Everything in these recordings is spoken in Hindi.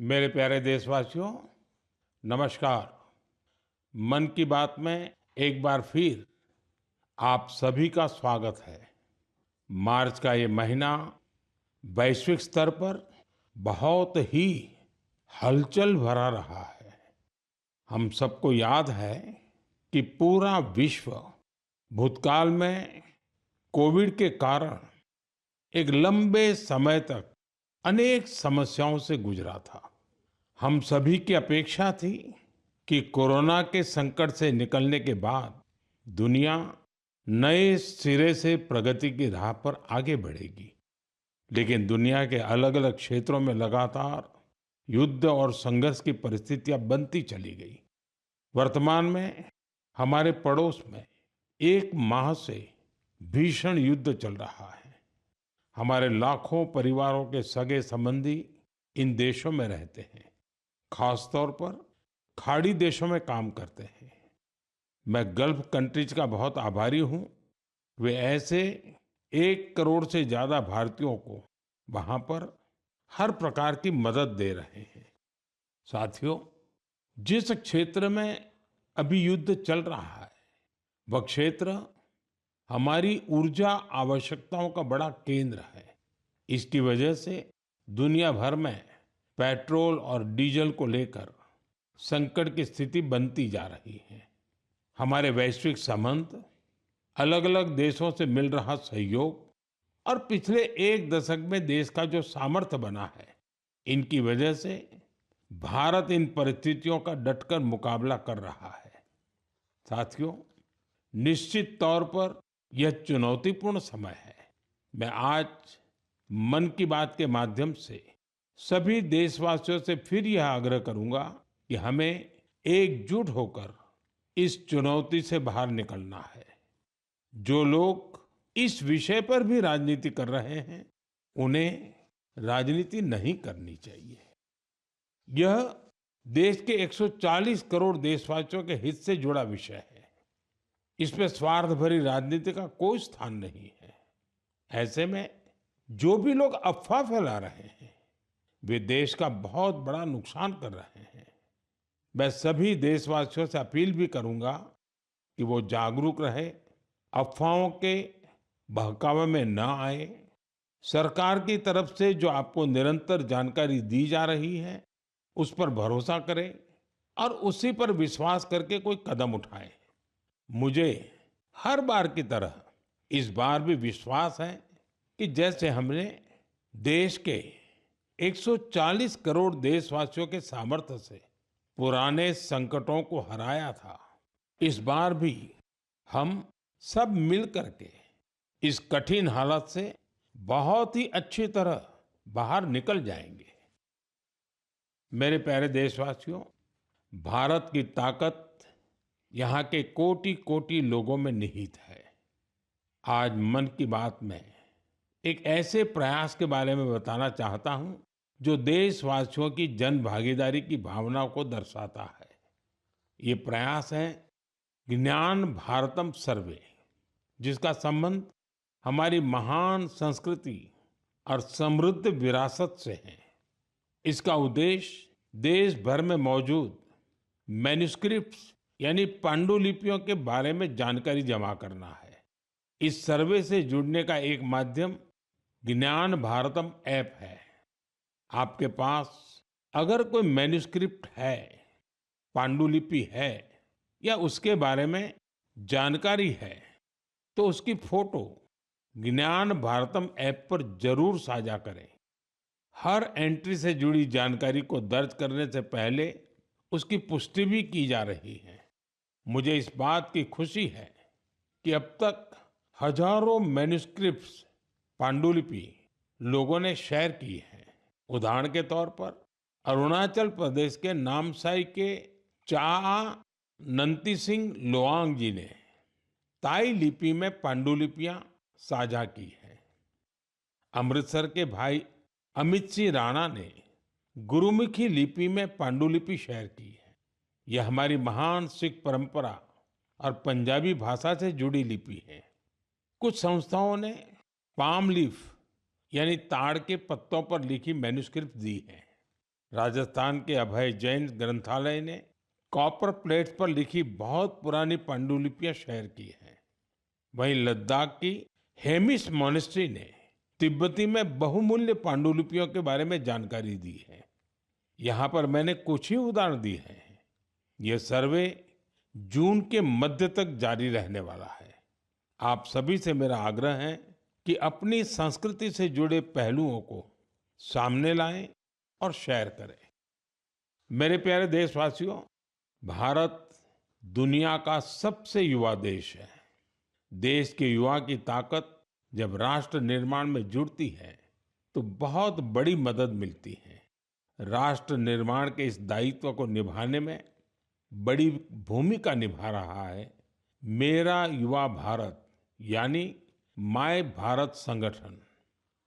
मेरे प्यारे देशवासियों, नमस्कार। मन की बात में एक बार फिर आप सभी का स्वागत है। मार्च का ये महीना वैश्विक स्तर पर बहुत ही हलचल भरा रहा है। हम सबको याद है कि पूरा विश्व भूतकाल में कोविड के कारण एक लंबे समय तक अनेक समस्याओं से गुजरा था। हम सभी की अपेक्षा थी कि कोरोना के संकट से निकलने के बाद दुनिया नए सिरे से प्रगति की राह पर आगे बढ़ेगी। लेकिन दुनिया के अलग-अलग क्षेत्रों में लगातार युद्ध और संघर्ष की परिस्थितियां बनती चली गई। वर्तमान में हमारे पड़ोस में एक माह से भीषण युद्ध चल रहा है। हमारे लाखों परिवारों के सगे संबंधी इन देशों में रहते हैं, खासतौर पर खाड़ी देशों में काम करते हैं। मैं गल्फ कंट्रीज का बहुत आभारी हूं। वे ऐसे 1 करोड़ से ज्यादा भारतीयों को वहां पर हर प्रकार की मदद दे रहे हैं। साथियों, जिस क्षेत्र में अभी युद्ध चल रहा है, वह क्षेत्र हमारी ऊर्जा आवश्यकताओं का बड़ा केंद्र है। इसकी वजह से दुनिया भर में पेट्रोल और डीजल को लेकर संकट की स्थिति बनती जा रही है। हमारे वैश्विक संबंध, अलग-अलग देशों से मिल रहा सहयोग और पिछले 1 दशक में देश का जो सामर्थ्य बना है, इनकी वजह से भारत इन परिस्थितियों का डटकर मुकाबला कर रहा है। साथियों, निश्चित तौर पर यह चुनौतीपूर्ण समय है। मैं आज मन की बात के माध्यम से सभी देशवासियों से फिर यह आग्रह करूंगा कि हमें एकजुट होकर इस चुनौती से बाहर निकलना है। जो लोग इस विषय पर भी राजनीति कर रहे हैं, उन्हें राजनीति नहीं करनी चाहिए। यह देश के 140 करोड़ देशवासियों के हित से जुड़ा विषय है। इसमें स्वार्थ भरी राजनीति का कोई स्थान नहीं है। ऐसे में जो भी लोग अफवाह फैला रहे हैं, वे देश का बहुत बड़ा नुकसान कर रहे हैं। मैं सभी देशवासियों से अपील भी करूंगा कि वो जागरूक रहे, अफवाहों के बहकावे में न आए। सरकार की तरफ से जो आपको निरंतर जानकारी दी जा रही है, उस पर भरोसा करें और उसी पर विश्वास करके कोई कदम उठाएं। मुझे हर बार की तरह इस बार भी विश्वास है कि जैसे हमने देश के 140 करोड़ देशवासियों के सामर्थ्य से पुराने संकटों को हराया था, इस बार भी हम सब मिल करके इस कठिन हालत से बहुत ही अच्छी तरह बाहर निकल जाएंगे। मेरे प्यारे देशवासियों, भारत की ताकत यहाँ के कोटि-कोटि लोगों में निहित है। आज मन की बात में एक ऐसे प्रयास के बारे में बताना चाहता हूं जो देशवासियों की जन भागीदारी की भावना को दर्शाता है। ये प्रयास है ज्ञान भारतम सर्वे, जिसका संबंध हमारी महान संस्कृति और समृद्ध विरासत से है। इसका उद्देश्य देश भर में मौजूद मैन्युस्क्रिप्ट्स यानी पांडुलिपियों के बारे में जानकारी जमा करना है। इस सर्वे से जुड़ने का एक माध्यम ज्ञान भारतम ऐप है। आपके पास अगर कोई मैन्युस्क्रिप्ट है, पांडुलिपि है या उसके बारे में जानकारी है, तो उसकी फोटो ज्ञान भारतम ऐप पर जरूर साझा करें। हर एंट्री से जुड़ी जानकारी को दर्ज करने से पहले उसकी पुष्टि भी की जा रही है। मुझे इस बात की खुशी है कि अब तक हजारों मैन्युस्क्रिप्ट्स, पांडुलिपि लोगों ने शेयर की है। उदाहरण के तौर पर अरुणाचल प्रदेश के नामसाई के चा नंती सिंह लोआंग जी ने ताई लिपि में पांडुलिपियां साझा की है। अमृतसर के भाई अमित सिंह राणा ने गुरुमुखी लिपि में पांडुलिपि शेयर की है। यह हमारी महान सिख परंपरा और पंजाबी भाषा से जुड़ी लिपि है। कुछ संस्थाओं ने पाम लीफ यानी ताड़ के पत्तों पर लिखी मैन्युस्क्रिप्ट दी है। राजस्थान के अभय जैन ग्रंथालय ने कॉपर प्लेट्स पर लिखी बहुत पुरानी पांडुलिपियां शेयर की हैं। वहीं लद्दाख की हेमिस मॉनेस्ट्री ने तिब्बती में बहुमूल्य पांडुलिपियों के बारे में जानकारी दी है। यहाँ पर मैंने कुछ ही उदाहरण दिए हैं। ये सर्वे जून के मध्य तक जारी रहने वाला है। आप सभी से मेरा आग्रह है कि अपनी संस्कृति से जुड़े पहलुओं को सामने लाएं और शेयर करें। मेरे प्यारे देशवासियों, भारत दुनिया का सबसे युवा देश है। देश के युवा की ताकत जब राष्ट्र निर्माण में जुड़ती है तो बहुत बड़ी मदद मिलती है। राष्ट्र निर्माण के इस दायित्व को निभाने में बड़ी भूमिका निभा रहा है मेरा युवा भारत यानी माय भारत संगठन।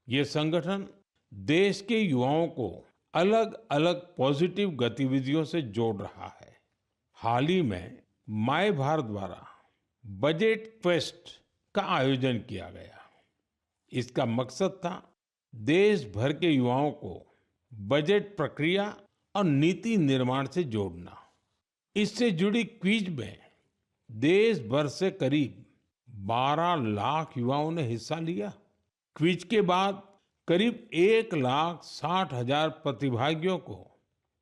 ये संगठन देश के युवाओं को अलग अलग पॉजिटिव गतिविधियों से जोड़ रहा है। हाल ही में माय भारत द्वारा बजट क्वेस्ट का आयोजन किया गया। इसका मकसद था देश भर के युवाओं को बजट प्रक्रिया और नीति निर्माण से जोड़ना। इससे जुड़ी क्विज में देश भर से करीब 12 लाख युवाओं ने हिस्सा लिया। क्विज के बाद करीब 1,60,000 प्रतिभागियों को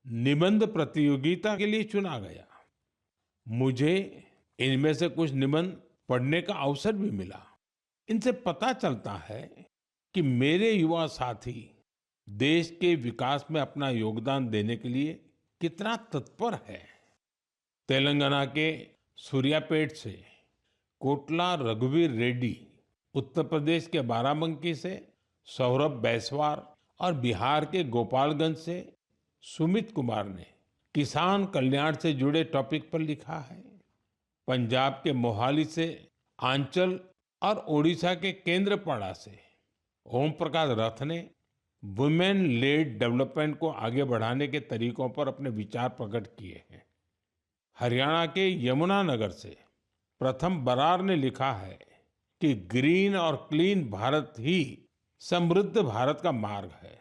निबंध प्रतियोगिता के लिए चुना गया। मुझे इनमें से कुछ निबंध पढ़ने का अवसर भी मिला। इनसे पता चलता है कि मेरे युवा साथी देश के विकास में अपना योगदान देने के लिए कितना तत्पर है। तेलंगाना के सूर्यापेट से कोटला रघुवीर रेड्डी, उत्तर प्रदेश के बाराबंकी से सौरभ बैसवार और बिहार के गोपालगंज से सुमित कुमार ने किसान कल्याण से जुड़े टॉपिक पर लिखा है। पंजाब के मोहाली से आंचल और ओडिशा के केंद्रपाड़ा से ओम प्रकाश रथ ने वुमेन लेड डेवलपमेंट को आगे बढ़ाने के तरीकों पर अपने विचार प्रकट किए हैं। हरियाणा के यमुनानगर से प्रथम बरार ने लिखा है कि ग्रीन और क्लीन भारत ही समृद्ध भारत का मार्ग है।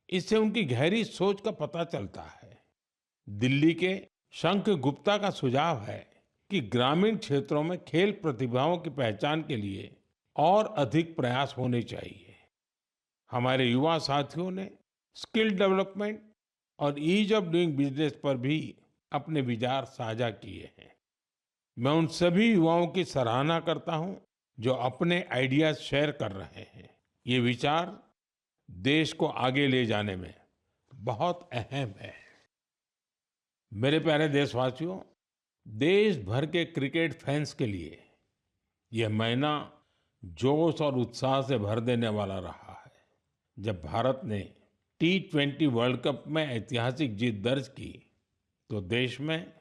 इससे उनकी गहरी सोच का पता चलता है। दिल्ली के शंख गुप्ता का सुझाव है कि ग्रामीण क्षेत्रों में खेल प्रतिभाओं की पहचान के लिए और अधिक प्रयास होने चाहिए। हमारे युवा साथियों ने स्किल डेवलपमेंट और ईज ऑफ डूइंग बिजनेस पर भी अपने विचार साझा किए हैं। मैं उन सभी युवाओं की सराहना करता हूं जो अपने आइडियाज शेयर कर रहे हैं। ये विचार देश को आगे ले जाने में बहुत अहम है। मेरे प्यारे देशवासियों, देश भर के क्रिकेट फैंस के लिए यह महीना जोश और उत्साह से भर देने वाला रहा है। जब भारत ने T20 वर्ल्ड कप में ऐतिहासिक जीत दर्ज की तो देश में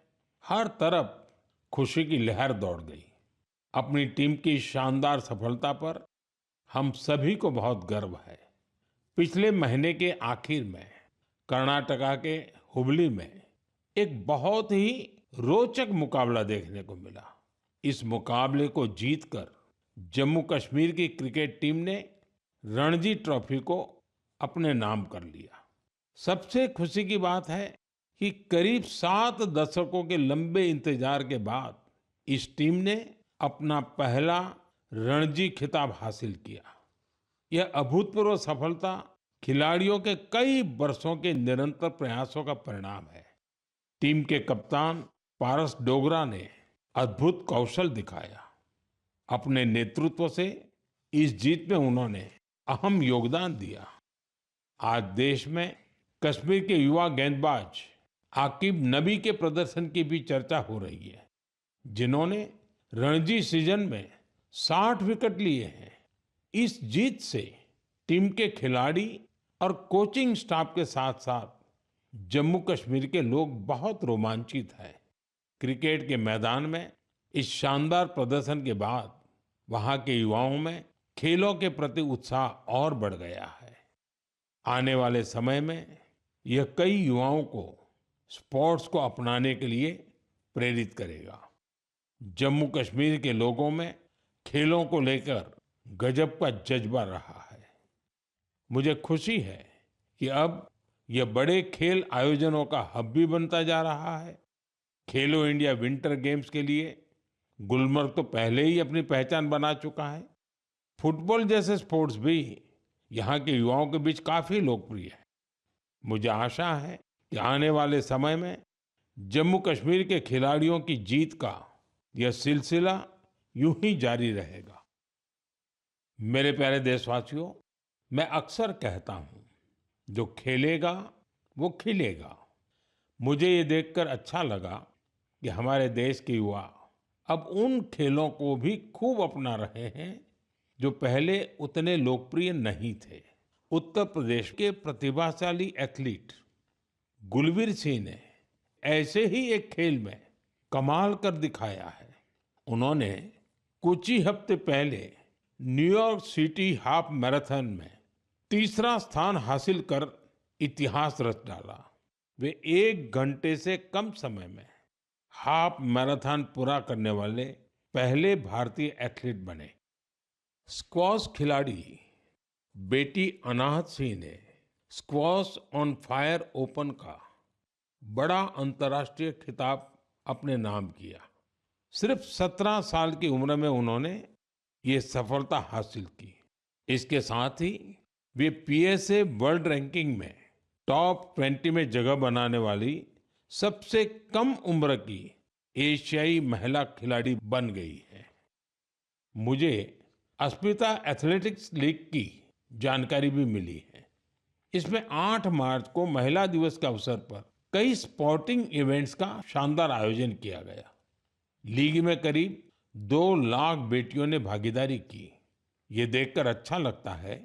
हर तरफ खुशी की लहर दौड़ गई। अपनी टीम की शानदार सफलता पर हम सभी को बहुत गर्व है। पिछले महीने के आखिर में कर्नाटका के हुबली में एक बहुत ही रोचक मुकाबला देखने को मिला। इस मुकाबले को जीतकर जम्मू कश्मीर की क्रिकेट टीम ने रणजी ट्रॉफी को अपने नाम कर लिया। सबसे खुशी की बात है कि करीब 7 दशकों के लंबे इंतजार के बाद इस टीम ने अपना पहला रणजी खिताब हासिल किया। यह अभूतपूर्व सफलता खिलाड़ियों के कई वर्षों के निरंतर प्रयासों का परिणाम है। टीम के कप्तान पारस डोगरा ने अद्भुत कौशल दिखाया। अपने नेतृत्व से इस जीत में उन्होंने अहम योगदान दिया। आज देश में कश्मीर के युवा गेंदबाज आकिब नबी के प्रदर्शन की भी चर्चा हो रही है, जिन्होंने रणजी सीजन में 60 विकेट लिए हैं। इस जीत से टीम के खिलाड़ी और कोचिंग स्टाफ के साथ साथ जम्मू कश्मीर के लोग बहुत रोमांचित हैं। क्रिकेट के मैदान में इस शानदार प्रदर्शन के बाद वहां के युवाओं में खेलों के प्रति उत्साह और बढ़ गया है। आने वाले समय में यह कई युवाओं को स्पोर्ट्स को अपनाने के लिए प्रेरित करेगा। जम्मू कश्मीर के लोगों में खेलों को लेकर गजब का जज्बा रहा है। मुझे खुशी है कि अब ये बड़े खेल आयोजनों का हब भी बनता जा रहा है। खेलो इंडिया विंटर गेम्स के लिए गुलमर्ग तो पहले ही अपनी पहचान बना चुका है। फुटबॉल जैसे स्पोर्ट्स भी यहाँ के युवाओं के बीच काफी लोकप्रिय है। मुझे आशा है कि आने वाले समय में जम्मू कश्मीर के खिलाड़ियों की जीत का यह सिलसिला यूं ही जारी रहेगा। मेरे प्यारे देशवासियों, मैं अक्सर कहता हूं, जो खेलेगा वो खिलेगा। मुझे ये देखकर अच्छा लगा कि हमारे देश के युवा अब उन खेलों को भी खूब अपना रहे हैं जो पहले उतने लोकप्रिय नहीं थे। उत्तर प्रदेश के प्रतिभाशाली एथलीट गुलवीर सिंह ने ऐसे ही एक खेल में कमाल कर दिखाया है। उन्होंने कुछ ही हफ्ते पहले न्यूयॉर्क सिटी हाफ मैराथन में तीसरा स्थान हासिल कर इतिहास रच डाला। वे 1 घंटे से कम समय में हाफ मैराथन पूरा करने वाले पहले भारतीय एथलीट बने। स्क्वॉश खिलाड़ी बेटी अनाहत सिंह ने स्क्वॉश ऑन फायर ओपन का बड़ा अंतर्राष्ट्रीय खिताब अपने नाम किया। सिर्फ 17 साल की उम्र में उन्होंने ये सफलता हासिल की। इसके साथ ही वे पीएसए वर्ल्ड रैंकिंग में टॉप 20 में जगह बनाने वाली सबसे कम उम्र की एशियाई महिला खिलाड़ी बन गई है। मुझे अस्मिता एथलेटिक्स लीग की जानकारी भी मिली है। इसमें 8 मार्च को महिला दिवस के अवसर पर कई स्पोर्टिंग इवेंट्स का शानदार आयोजन किया गया। लीग में करीब 2 लाख बेटियों ने भागीदारी की। ये देखकर अच्छा लगता है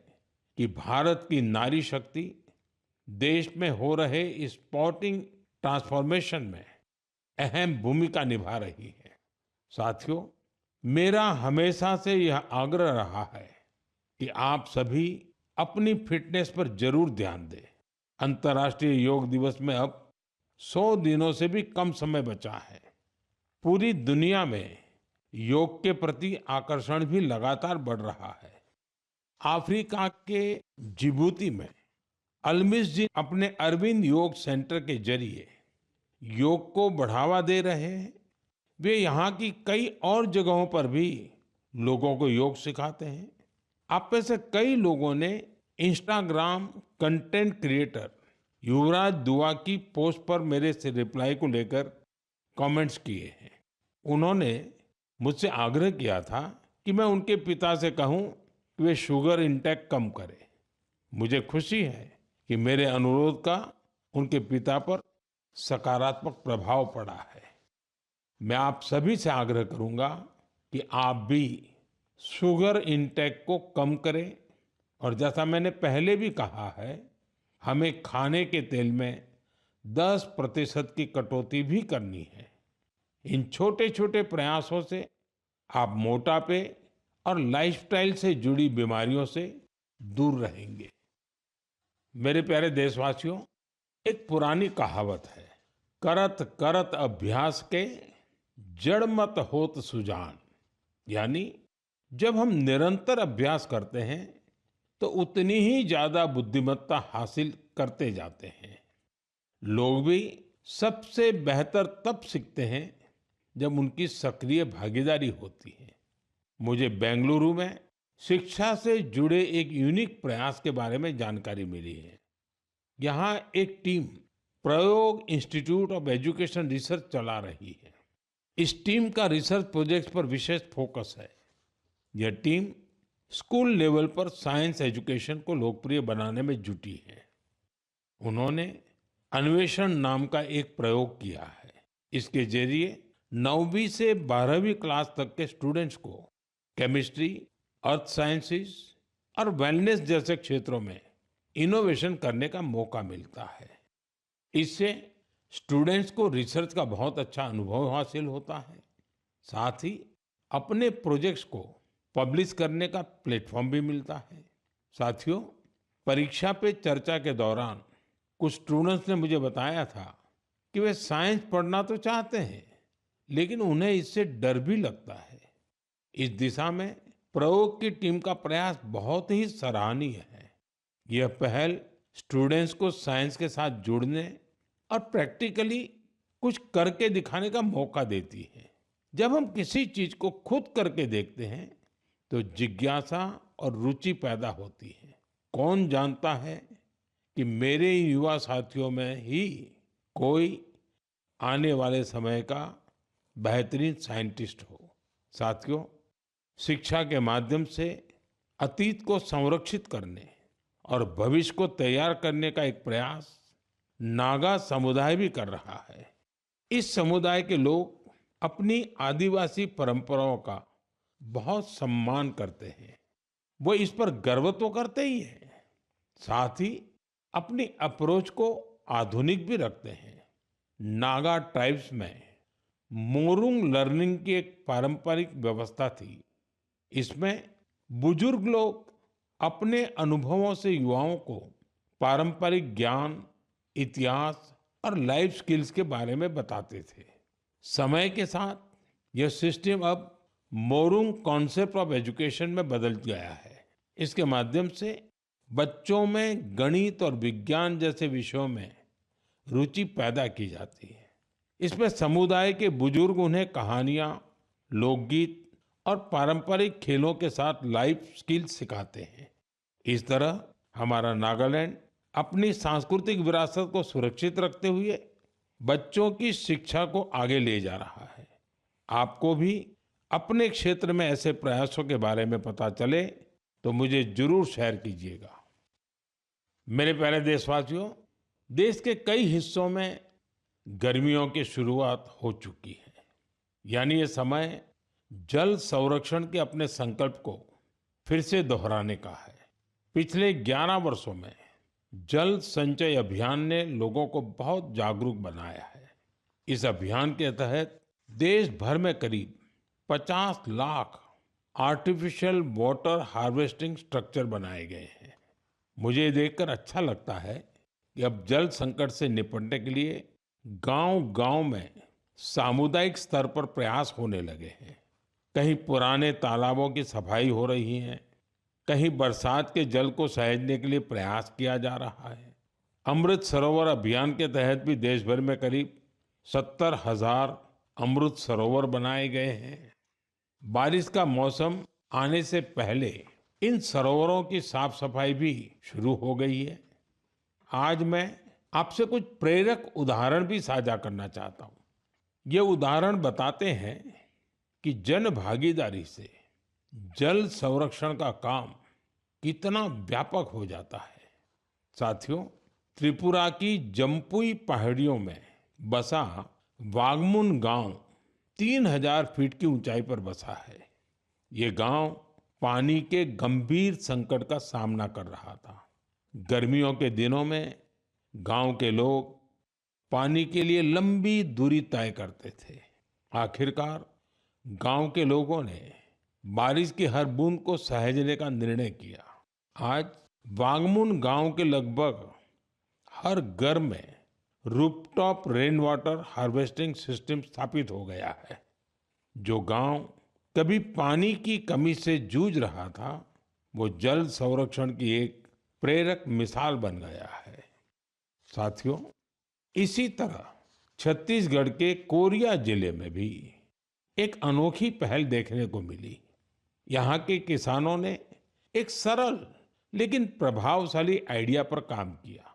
कि भारत की नारी शक्ति देश में हो रहे इस स्पोर्टिंग ट्रांसफॉर्मेशन में अहम भूमिका निभा रही है। साथियों, मेरा हमेशा से यह आग्रह रहा है कि आप सभी अपनी फिटनेस पर जरूर ध्यान दें। अंतर्राष्ट्रीय योग दिवस में अब 100 दिनों से भी कम समय बचा है। पूरी दुनिया में योग के प्रति आकर्षण भी लगातार बढ़ रहा है। अफ्रीका के जिबूती में अलमिस जी अपने अरविंद योग सेंटर के जरिए योग को बढ़ावा दे रहे हैं। वे यहाँ की कई और जगहों पर भी लोगों को योग सिखाते हैं। आप में से कई लोगों ने इंस्टाग्राम कंटेंट क्रिएटर युवराज दुआ की पोस्ट पर मेरे से रिप्लाई को लेकर कमेंट्स किए हैं। उन्होंने मुझसे आग्रह किया था कि मैं उनके पिता से कहूं कि वे शुगर इंटेक कम करें। मुझे खुशी है कि मेरे अनुरोध का उनके पिता पर सकारात्मक प्रभाव पड़ा है। मैं आप सभी से आग्रह करूंगा कि आप भी शुगर इंटेक को कम करें और जैसा मैंने पहले भी कहा है, हमें खाने के तेल में 10% की कटौती भी करनी है। इन छोटे छोटे प्रयासों से आप मोटापे और लाइफस्टाइल से जुड़ी बीमारियों से दूर रहेंगे। मेरे प्यारे देशवासियों, एक पुरानी कहावत है, करत करत अभ्यास के जड़ मत होत सुजान। यानी जब हम निरंतर अभ्यास करते हैं तो उतनी ही ज्यादा बुद्धिमत्ता हासिल करते जाते हैं। लोग भी सबसे बेहतर तब सीखते हैं जब उनकी सक्रिय भागीदारी होती है। मुझे बेंगलुरु में शिक्षा से जुड़े एक यूनिक प्रयास के बारे में जानकारी मिली है। यहाँ एक टीम प्रयोग इंस्टीट्यूट ऑफ एजुकेशन रिसर्च चला रही है। इस टीम का रिसर्च प्रोजेक्ट पर विशेष फोकस है। यह टीम स्कूल लेवल पर साइंस एजुकेशन को लोकप्रिय बनाने में जुटी है। उन्होंने अन्वेषण नाम का एक प्रयोग किया है। इसके जरिए 9वीं से 12वीं क्लास तक के स्टूडेंट्स को केमिस्ट्री, अर्थ साइंसेस और वेलनेस जैसे क्षेत्रों में इनोवेशन करने का मौका मिलता है। इससे स्टूडेंट्स को रिसर्च का बहुत अच्छा अनुभव हासिल होता है। साथ ही अपने प्रोजेक्ट्स को पब्लिश करने का प्लेटफॉर्म भी मिलता है। साथियों, परीक्षा पे चर्चा के दौरान कुछ स्टूडेंट्स ने मुझे बताया था कि वे साइंस पढ़ना तो चाहते हैं, लेकिन उन्हें इससे डर भी लगता है। इस दिशा में प्रयोग की टीम का प्रयास बहुत ही सराहनीय है। यह पहल स्टूडेंट्स को साइंस के साथ जुड़ने और प्रैक्टिकली कुछ करके दिखाने का मौका देती है। जब हम किसी चीज को खुद करके देखते हैं तो जिज्ञासा और रुचि पैदा होती है। कौन जानता है कि मेरे युवा साथियों में ही कोई आने वाले समय का बेहतरीन साइंटिस्ट हो। साथियों, शिक्षा के माध्यम से अतीत को संरक्षित करने और भविष्य को तैयार करने का एक प्रयास नागा समुदाय भी कर रहा है। इस समुदाय के लोग अपनी आदिवासी परंपराओं का बहुत सम्मान करते हैं। वो इस पर गर्व तो करते ही हैं, साथ ही अपनी अप्रोच को आधुनिक भी रखते हैं। नागा ट्राइब्स में मोरुंग लर्निंग की एक पारंपरिक व्यवस्था थी। इसमें बुजुर्ग लोग अपने अनुभवों से युवाओं को पारंपरिक ज्ञान, इतिहास और लाइफ स्किल्स के बारे में बताते थे। समय के साथ यह सिस्टम अब मोरुंग कॉन्सेप्ट ऑफ एजुकेशन में बदल गया है। इसके माध्यम से बच्चों में गणित और विज्ञान जैसे विषयों में रुचि पैदा की जाती है। इसमें समुदाय के बुजुर्ग उन्हें कहानियां, लोकगीत और पारंपरिक खेलों के साथ लाइफ स्किल्स सिखाते हैं। इस तरह हमारा नागालैंड अपनी सांस्कृतिक विरासत को सुरक्षित रखते हुए बच्चों की शिक्षा को आगे ले जा रहा है। आपको भी अपने क्षेत्र में ऐसे प्रयासों के बारे में पता चले तो मुझे जरूर शेयर कीजिएगा। मेरे प्यारे देशवासियों, देश के कई हिस्सों में गर्मियों की शुरुआत हो चुकी है। यानी ये समय जल संरक्षण के अपने संकल्प को फिर से दोहराने का है। पिछले 11 वर्षों में जल संचय अभियान ने लोगों को बहुत जागरूक बनाया है। इस अभियान के तहत देश भर में करीब 50 lakh artificial water harvesting structure बनाए गए हैं। मुझे ये देखकर अच्छा लगता है कि अब जल संकट से निपटने के लिए गांव-गांव में सामुदायिक स्तर पर प्रयास होने लगे हैं। कहीं पुराने तालाबों की सफाई हो रही है, कहीं बरसात के जल को सहेजने के लिए प्रयास किया जा रहा है। अमृत सरोवर अभियान के तहत भी देश भर में करीब 70,000 अमृत सरोवर बनाए गए हैं। बारिश का मौसम आने से पहले इन सरोवरों की साफ सफाई भी शुरू हो गई है। आज मैं आपसे कुछ प्रेरक उदाहरण भी साझा करना चाहता हूँ। ये उदाहरण बताते हैं कि जन भागीदारी से जल संरक्षण का काम कितना व्यापक हो जाता है। साथियों, त्रिपुरा की जम्पुई पहाड़ियों में बसा वागमुन गांव 3000 फीट की ऊंचाई पर बसा है। ये गांव पानी के गंभीर संकट का सामना कर रहा था। गर्मियों के दिनों में गांव के लोग पानी के लिए लंबी दूरी तय करते थे। आखिरकार गांव के लोगों ने बारिश की हर बूंद को सहेजने का निर्णय किया। आज वागमुन गांव के लगभग हर घर में rooftop rain water harvesting system स्थापित हो गया है। जो गांव कभी पानी की कमी से जूझ रहा था, वो जल संरक्षण की एक प्रेरक मिसाल बन गया है। साथियों, इसी तरह छत्तीसगढ़ के कोरिया जिले में भी एक अनोखी पहल देखने को मिली। यहाँ के किसानों ने एक सरल लेकिन प्रभावशाली आइडिया पर काम किया।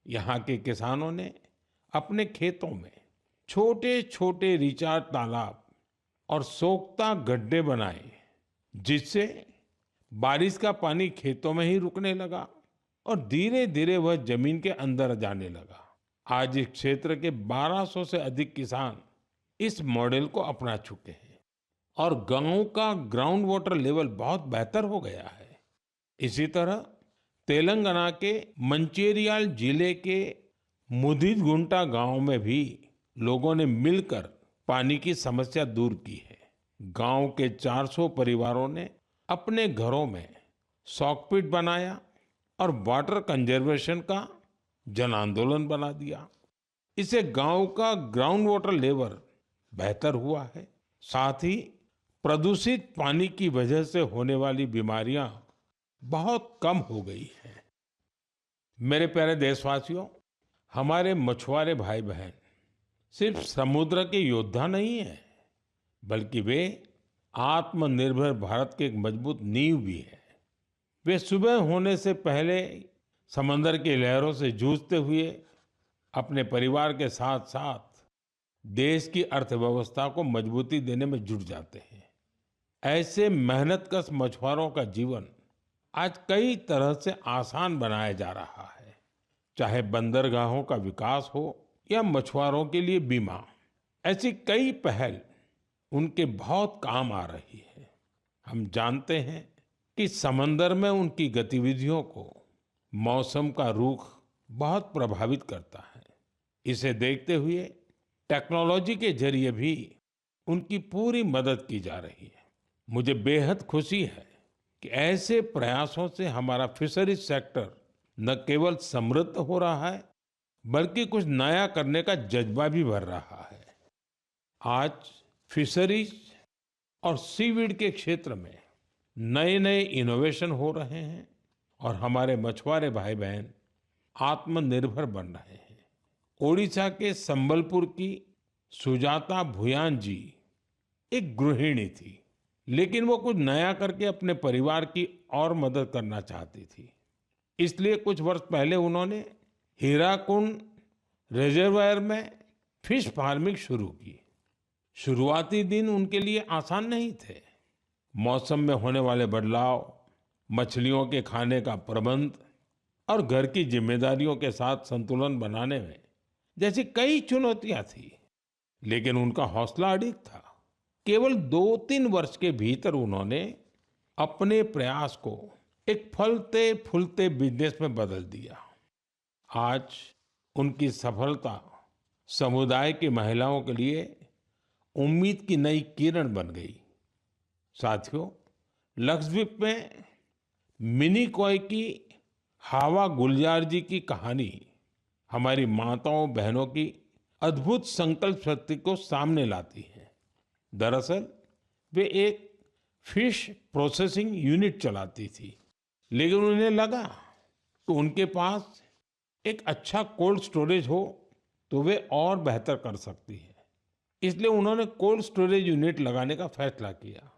यहाँ के किसानों ने अपने खेतों में छोटे छोटे रिचार्ज तालाब और सोख्ता गड्ढे बनाए, जिससे बारिश का पानी खेतों में ही रुकने लगा और धीरे धीरे वह जमीन के अंदर जाने लगा। आज इस क्षेत्र के 1200 से अधिक किसान इस मॉडल को अपना चुके हैं और गांव का ग्राउंड वाटर लेवल बहुत बेहतर हो गया है। इसी तरह तेलंगाना के मंचेरियाल जिले के मुदिगुंटा गांव में भी लोगों ने मिलकर पानी की समस्या दूर की है। गांव के 400 परिवारों ने अपने घरों में सॉकपिट बनाया और वाटर कंजर्वेशन का जन आंदोलन बना दिया। इससे गांव का ग्राउंड वाटर लेवल बेहतर हुआ है। साथ ही प्रदूषित पानी की वजह से होने वाली बीमारियां बहुत कम हो गई हैं। मेरे प्यारे देशवासियों, हमारे मछुआरे भाई बहन सिर्फ समुद्र के योद्धा नहीं है, बल्कि वे आत्मनिर्भर भारत के एक मजबूत नींव भी है। वे सुबह होने से पहले समंदर की लहरों से जूझते हुए अपने परिवार के साथ साथ देश की अर्थव्यवस्था को मजबूती देने में जुट जाते हैं। ऐसे मेहनतकश मछुआरों का जीवन आज कई तरह से आसान बनाया जा रहा है। चाहे बंदरगाहों का विकास हो या मछुआरों के लिए बीमा, ऐसी कई पहल उनके बहुत काम आ रही है। हम जानते हैं कि समंदर में उनकी गतिविधियों को मौसम का रुख बहुत प्रभावित करता है। इसे देखते हुए टेक्नोलॉजी के जरिए भी उनकी पूरी मदद की जा रही है। मुझे बेहद खुशी है कि ऐसे प्रयासों से हमारा फिशरीज सेक्टर न केवल समृद्ध हो रहा है, बल्कि कुछ नया करने का जज्बा भी भर रहा है। आज फिशरीज और सीवीड के क्षेत्र में नए नए इनोवेशन हो रहे हैं और हमारे मछुआरे भाई बहन आत्मनिर्भर बन रहे हैं। ओडिशा के संबलपुर की सुजाता भुयान जी एक गृहिणी थी, लेकिन वो कुछ नया करके अपने परिवार की और मदद करना चाहती थी। इसलिए कुछ वर्ष पहले उन्होंने हीराकुंड रिजर्वायर में फिश फार्मिंग शुरू की। शुरुआती दिन उनके लिए आसान नहीं थे। मौसम में होने वाले बदलाव, मछलियों के खाने का प्रबंध और घर की जिम्मेदारियों के साथ संतुलन बनाने में जैसी कई चुनौतियां थी, लेकिन उनका हौसला अडिग था। केवल 2-3 वर्ष के भीतर उन्होंने अपने प्रयास को एक फलते फूलते बिजनेस में बदल दिया। आज उनकी सफलता समुदाय की महिलाओं के लिए उम्मीद की नई किरण बन गई। साथियों, लक्षद्वीप में मिनिकॉय की हावा गुलजार जी की कहानी हमारी माताओं बहनों की अद्भुत संकल्प शक्ति को सामने लाती है। दरअसल वे एक फिश प्रोसेसिंग यूनिट चलाती थी, लेकिन उन्हें लगा कि उनके पास एक अच्छा कोल्ड स्टोरेज हो तो वे और बेहतर कर सकती है। इसलिए उन्होंने कोल्ड स्टोरेज यूनिट लगाने का फैसला किया।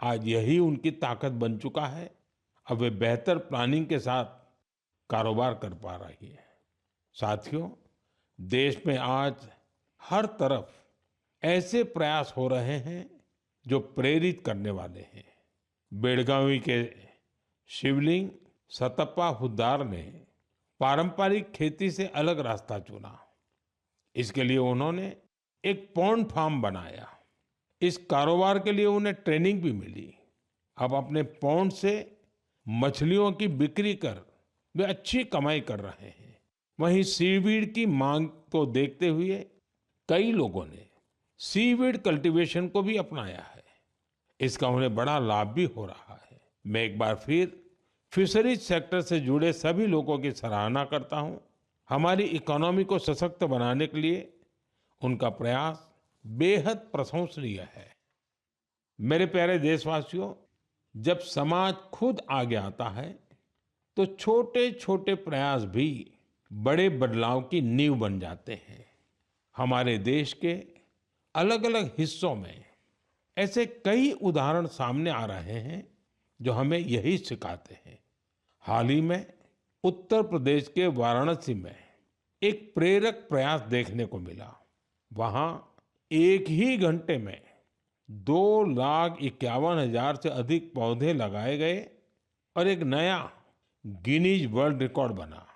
आज यही उनकी ताकत बन चुका है। अब वे बेहतर प्लानिंग के साथ कारोबार कर पा रही है। साथियों, देश में आज हर तरफ ऐसे प्रयास हो रहे हैं जो प्रेरित करने वाले हैं। बेलगावी के शिवलिंग सतप्पा हुद्दार ने पारंपरिक खेती से अलग रास्ता चुना। इसके लिए उन्होंने एक पॉन्ड फार्म बनाया। इस कारोबार के लिए उन्हें ट्रेनिंग भी मिली। अब अपने पॉन्ड से मछलियों की बिक्री कर वे अच्छी कमाई कर रहे हैं। वहीं सीवीड की मांग को देखते हुए कई लोगों ने सीवीड कल्टीवेशन को भी अपनाया है। इसका उन्हें बड़ा लाभ भी हो रहा है। मैं एक बार फिर फिशरीज सेक्टर से जुड़े सभी लोगों की सराहना करता हूं। हमारी इकोनॉमी को सशक्त बनाने के लिए उनका प्रयास बेहद प्रशंसनीय है। मेरे प्यारे देशवासियों, जब समाज खुद आगे आता है तो छोटे छोटे प्रयास भी बड़े बदलाव की नींव बन जाते हैं। हमारे देश के अलग अलग हिस्सों में ऐसे कई उदाहरण सामने आ रहे हैं जो हमें यही सिखाते हैं। हाल ही में उत्तर प्रदेश के वाराणसी में एक प्रेरक प्रयास देखने को मिला। वहां एक ही घंटे में 2,51,000 से अधिक पौधे लगाए गए और एक नया गिनीज वर्ल्ड रिकॉर्ड बना।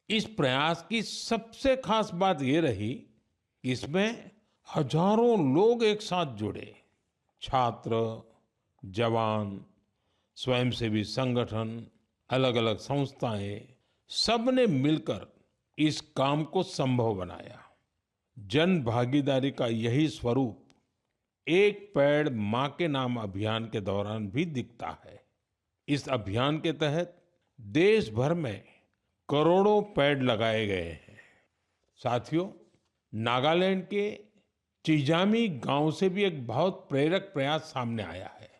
इस प्रयास की सबसे खास बात ये रही कि इसमें हजारों लोग एक साथ जुड़े। छात्र, जवान, स्वयंसेवी संगठन, अलग अलग संस्थाएं, सबने मिलकर इस काम को संभव बनाया। जन भागीदारी का यही स्वरूप एक पेड़ मां के नाम अभियान के दौरान भी दिखता है। इस अभियान के तहत देश भर में करोड़ों पेड़ लगाए गए हैं। साथियों, नागालैंड के चिजामी गांव से भी एक बहुत प्रेरक प्रयास सामने आया है।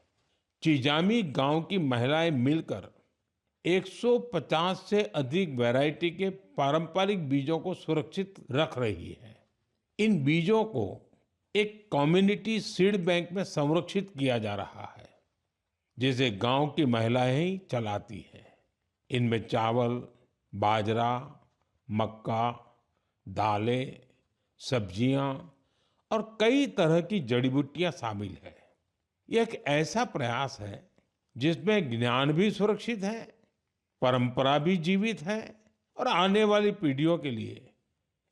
चिजामी गांव की महिलाएं मिलकर 150 से अधिक वैरायटी के पारंपरिक बीजों को सुरक्षित रख रही है। इन बीजों को एक कम्युनिटी सीड बैंक में संरक्षित किया जा रहा है, जिसे गांव की महिलाएं ही चलाती हैं। इनमें चावल, बाजरा, मक्का, दालें, सब्जियां और कई तरह की जड़ी बूटियां शामिल है। यह एक ऐसा प्रयास है जिसमें ज्ञान भी सुरक्षित है, परंपरा भी जीवित है और आने वाली पीढ़ियों के लिए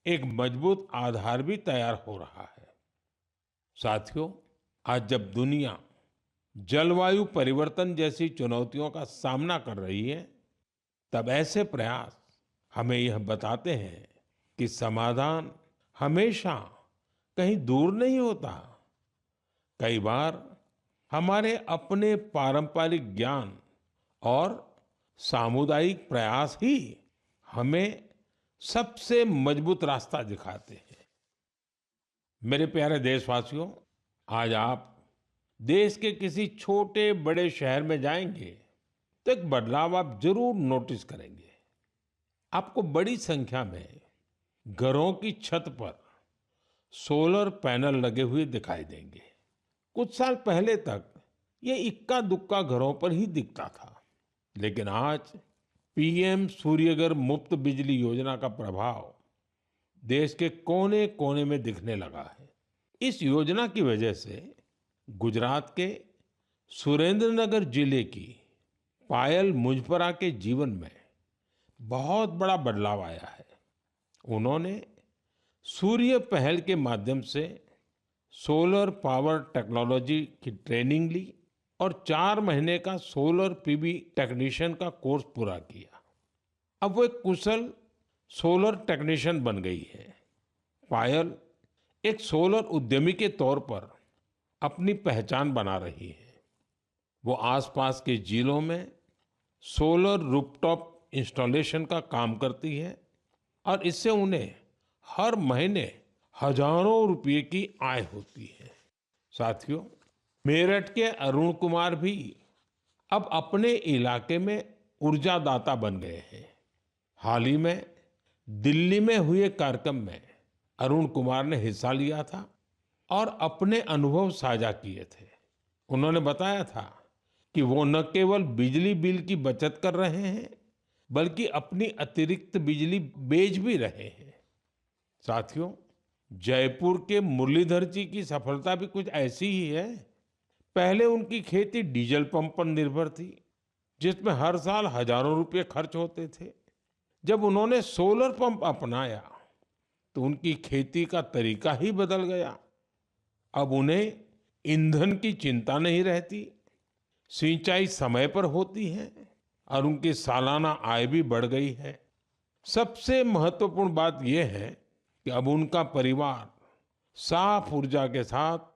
एक मजबूत आधार भी तैयार हो रहा है। साथियों, आज जब दुनिया जलवायु परिवर्तन जैसी चुनौतियों का सामना कर रही है, तब ऐसे प्रयास हमें यह बताते हैं कि समाधान हमेशा कहीं दूर नहीं होता। कई बार हमारे अपने पारंपरिक ज्ञान और सामुदायिक प्रयास ही हमें सबसे मजबूत रास्ता दिखाते हैं। मेरे प्यारे देशवासियों, आज आप देश के किसी छोटे बड़े शहर में जाएंगे तो एक बदलाव आप जरूर नोटिस करेंगे। आपको बड़ी संख्या में घरों की छत पर सोलर पैनल लगे हुए दिखाई देंगे। कुछ साल पहले तक ये इक्का दुक्का घरों पर ही दिखता था, लेकिन आज पीएम सूर्यघर मुफ्त बिजली योजना का प्रभाव देश के कोने कोने में दिखने लगा है। इस योजना की वजह से गुजरात के सुरेंद्रनगर जिले की पायल मुजपरा के जीवन में बहुत बड़ा बदलाव आया है। उन्होंने सूर्य पहल के माध्यम से सोलर पावर टेक्नोलॉजी की ट्रेनिंग ली और 4 महीने का सोलर पीवी टेक्नीशियन का कोर्स पूरा किया। अब वो एक कुशल सोलर टेक्नीशियन बन गई है। पायल एक सोलर उद्यमी के तौर पर अपनी पहचान बना रही है। वो आसपास के जिलों में सोलर रूफटॉप इंस्टॉलेशन का काम करती है और इससे उन्हें हर महीने हजारों रुपए की आय होती है। साथियों, मेरठ के अरुण कुमार भी अब अपने इलाके में ऊर्जादाता बन गए हैं। हाल ही में दिल्ली में हुए कार्यक्रम में अरुण कुमार ने हिस्सा लिया था और अपने अनुभव साझा किए थे। उन्होंने बताया था कि वो न केवल बिजली बिल की बचत कर रहे हैं, बल्कि अपनी अतिरिक्त बिजली बेच भी रहे हैं। साथियों, जयपुर के मुरलीधर जी की सफलता भी कुछ ऐसी ही है। पहले उनकी खेती डीजल पंप पर निर्भर थी, जिसमें हर साल हजारों रुपए खर्च होते थे। जब उन्होंने सोलर पंप अपनाया तो उनकी खेती का तरीका ही बदल गया। अब उन्हें ईंधन की चिंता नहीं रहती, सिंचाई समय पर होती है और उनकी सालाना आय भी बढ़ गई है। सबसे महत्वपूर्ण बात यह है कि अब उनका परिवार साफ ऊर्जा के साथ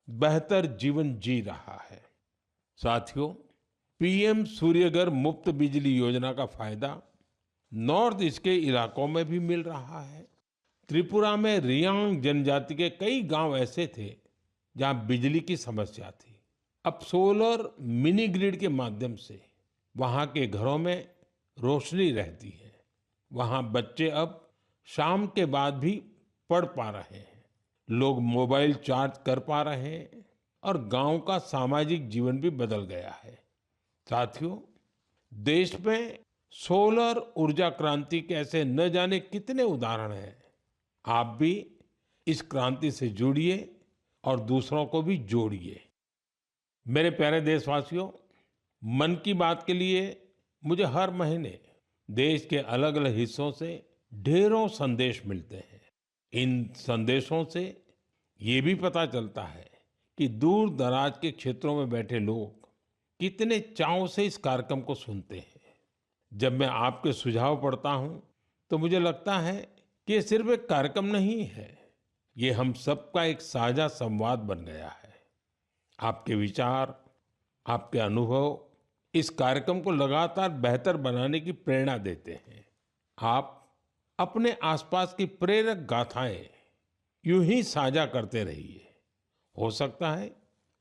बेहतर जीवन जी रहा है। साथियों, पीएम सूर्यघर मुफ्त बिजली योजना का फायदा नॉर्थ ईस्ट के इलाकों में भी मिल रहा है। त्रिपुरा में रियांग जनजाति के कई गांव ऐसे थे जहां बिजली की समस्या थी। अब सोलर मिनी ग्रिड के माध्यम से वहां के घरों में रोशनी रहती है। वहां बच्चे अब शाम के बाद भी पढ़ पा रहे हैं, लोग मोबाइल चार्ज कर पा रहे हैं और गांव का सामाजिक जीवन भी बदल गया है। साथियों, देश में सोलर ऊर्जा क्रांति के ऐसे न जाने कितने उदाहरण हैं। आप भी इस क्रांति से जुड़िए और दूसरों को भी जोड़िए। मेरे प्यारे देशवासियों, मन की बात के लिए मुझे हर महीने देश के अलग अलग हिस्सों से ढेरों संदेश मिलते हैं। इन संदेशों से ये भी पता चलता है कि दूर दराज के क्षेत्रों में बैठे लोग कितने चाव से इस कार्यक्रम को सुनते हैं। जब मैं आपके सुझाव पढ़ता हूं तो मुझे लगता है कि ये सिर्फ एक कार्यक्रम नहीं है, ये हम सबका एक साझा संवाद बन गया है। आपके विचार, आपके अनुभव इस कार्यक्रम को लगातार बेहतर बनाने की प्रेरणा देते हैं। आप अपने आसपास की प्रेरक गाथाएं यूं ही साझा करते रहिए। हो सकता है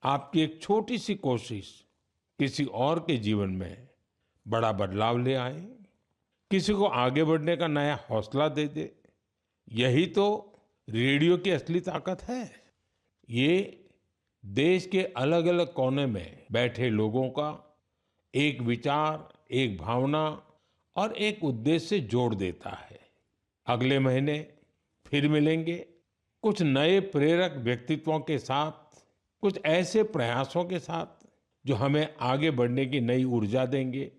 आपकी एक छोटी सी कोशिश किसी और के जीवन में बड़ा बदलाव ले आए, किसी को आगे बढ़ने का नया हौसला दे दे। यही तो रेडियो की असली ताकत है। ये देश के अलग-अलग कोने में बैठे लोगों का एक विचार, एक भावना और एक उद्देश्य से जोड़ देता है। अगले महीने फिर मिलेंगे कुछ नए प्रेरक व्यक्तित्वों के साथ, कुछ ऐसे प्रयासों के साथ जो हमें आगे बढ़ने की नई ऊर्जा देंगे।